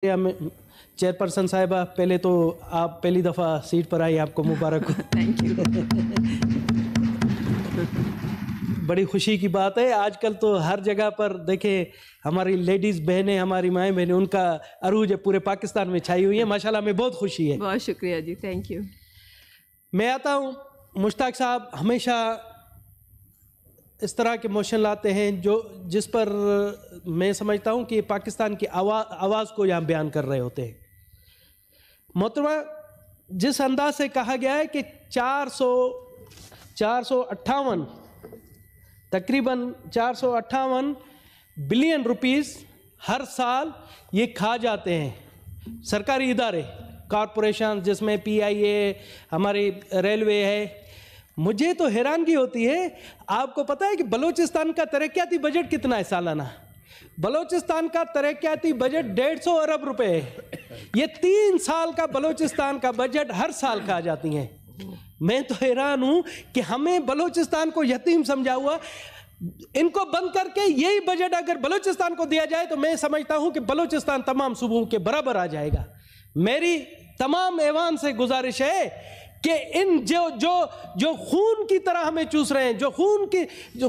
Chairperson साहिबा, पहले तो आप पहली दफ़ा सीट पर आई, आपको मुबारक हो। Thank you. बड़ी खुशी की बात है। आजकल तो हर जगह पर देखें, हमारी लेडीज़ बहनें, हमारी माएँ बहनें, उनका अरूज पूरे पाकिस्तान में छाई हुई है। माशाल्लाह, में बहुत खुशी है। बहुत शुक्रिया जी, थैंक यू। मैं आता हूँ, मुश्ताक साहब हमेशा इस तरह के मोशन लाते हैं जिस पर मैं समझता हूँ कि पाकिस्तान की आवाज़ को यहाँ बयान कर रहे होते हैं। मोहतरमा, जिस अंदाज से कहा गया है कि 458 तकरीबन 458 बिलियन रुपीस हर साल ये खा जाते हैं सरकारी इदारे, कॉरपोरेशन, जिसमें PIA, हमारी रेलवे है। मुझे तो हैरानगी होती है। आपको पता है कि बलूचिस्तान का तरक्याती बजट कितना है सालाना? बलूचिस्तान का तरक्याती बजट 150 अरब रुपए है। ये 3 साल का बलूचिस्तान का बजट हर साल खा जाती हैं। मैं तो हैरान हूं कि हमें बलूचिस्तान को यतीम समझा हुआ। इनको बंद करके यही बजट अगर बलूचिस्तान को दिया जाए तो मैं समझता हूं कि बलूचिस्तान तमाम सूबों के बराबर आ जाएगा। मेरी तमाम ऐवान से गुजारिश है कि इन जो खून की तरह हमें चूस रहे हैं, जो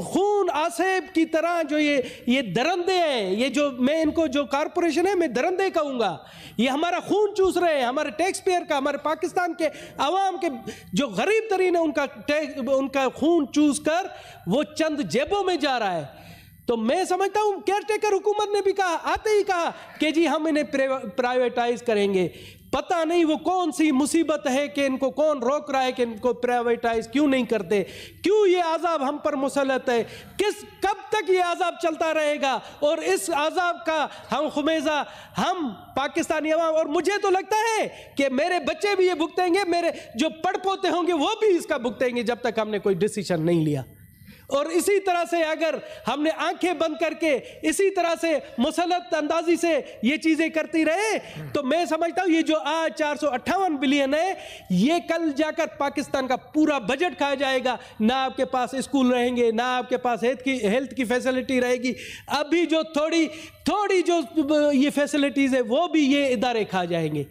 खून आसेब की तरह जो ये दरंदे हैं, ये जो मैं इनको जो कॉरपोरेशन है मैं दरंदे कहूँगा, ये हमारा खून चूस रहे हैं, हमारे टैक्स पेयर का, हमारे पाकिस्तान के आवाम के जो गरीब तरीन है उनका खून चूस कर वो चंद जेबों में जा रहा है। तो मैं समझता हूँ केयर टेकर हुकूमत ने भी कहा, आते ही कहा कि जी हम इन्हें प्राइवेटाइज करेंगे। पता नहीं वो कौन सी मुसीबत है कि इनको कौन रोक रहा है कि इनको प्राइवेटाइज क्यों नहीं करते, क्यों ये आज़ाब हम पर मुसल्लत है, कब तक ये आज़ाब चलता रहेगा, और इस आज़ाब का हम खुमेज़ा हम पाकिस्तानी अवाम, और मुझे तो लगता है कि मेरे बच्चे भी ये भुगतेंगे, मेरे जो पड़पोते होंगे वो भी इसका भुगतेंगे जब तक हमने कोई डिसीजन नहीं लिया। और इसी तरह से अगर हमने आंखें बंद करके इसी तरह से मुसल्लत अंदाजी से ये चीज़ें करती रहे तो मैं समझता हूँ ये जो आज 458 बिलियन है ये कल जाकर पाकिस्तान का पूरा बजट खाया जाएगा। ना आपके पास स्कूल रहेंगे, ना आपके पास हेल्थ की फैसिलिटी रहेगी। अभी जो थोड़ी जो ये फैसिलिटीज़ है वो भी ये इदारे खा जाएंगे।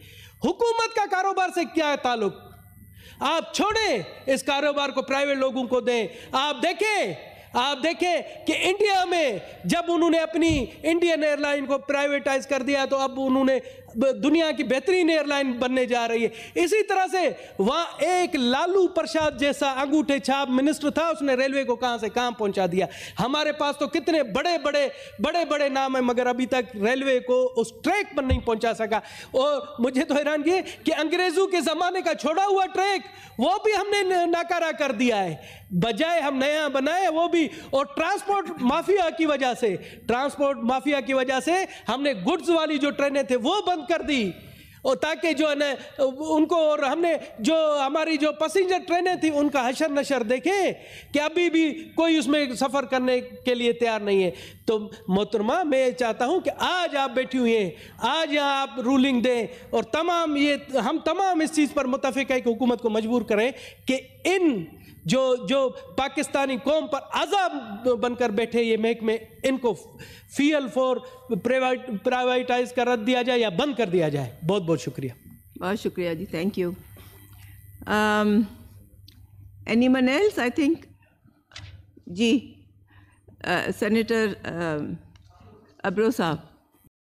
हुकूमत का कारोबार से क्या ताल्लुक? आप छोड़ें इस कारोबार को, प्राइवेट लोगों को दें। आप देखें कि इंडिया में जब उन्होंने अपनी इंडियन एयरलाइन को प्राइवेटाइज कर दिया तो अब उन्होंने दुनिया की बेहतरीन एयरलाइन बनने जा रही है। इसी तरह से वहाँ एक लालू प्रसाद जैसा अंगूठे छाप मिनिस्टर था, उसने रेलवे को कहाँ से कहाँ पहुँचा दिया। हमारे पास तो कितने बड़े नाम है मगर अभी तक रेलवे को उस ट्रैक पर नहीं पहुँचा सका। और मुझे तो हैरान ये कि अंग्रेज़ों के ज़माने का छोड़ा हुआ ट्रैक वो भी हमने नाकारा कर दिया है, बजाय हम नया बनाए वो भी। और ट्रांसपोर्ट माफिया की वजह से हमने गुड्स वाली जो ट्रेनें थे वो बंद कर दी, और ताकि जो है ना उनको, और हमने जो हमारी जो पैसेंजर ट्रेनें थी उनका हशर नशर देखें कि अभी भी कोई उसमें सफ़र करने के लिए तैयार नहीं है। तो मोहतरमा, मैं चाहता हूं कि आज आप बैठी हुई हैं, आज यहाँ आप रूलिंग दें और हम तमाम इस चीज़ पर मुत्तफ़िक़ है कि हुकूमत को मजबूर करें कि इन जो पाकिस्तानी कौम पर अज़ाब बनकर बैठे ये महकमे, इनको फील फॉर प्राइवेटाइज कर दिया जाए या बंद कर दिया जाए। बहुत बहुत शुक्रिया। बहुत शुक्रिया जी, thank you. Anyone else? I think ji, senator Abro साहब।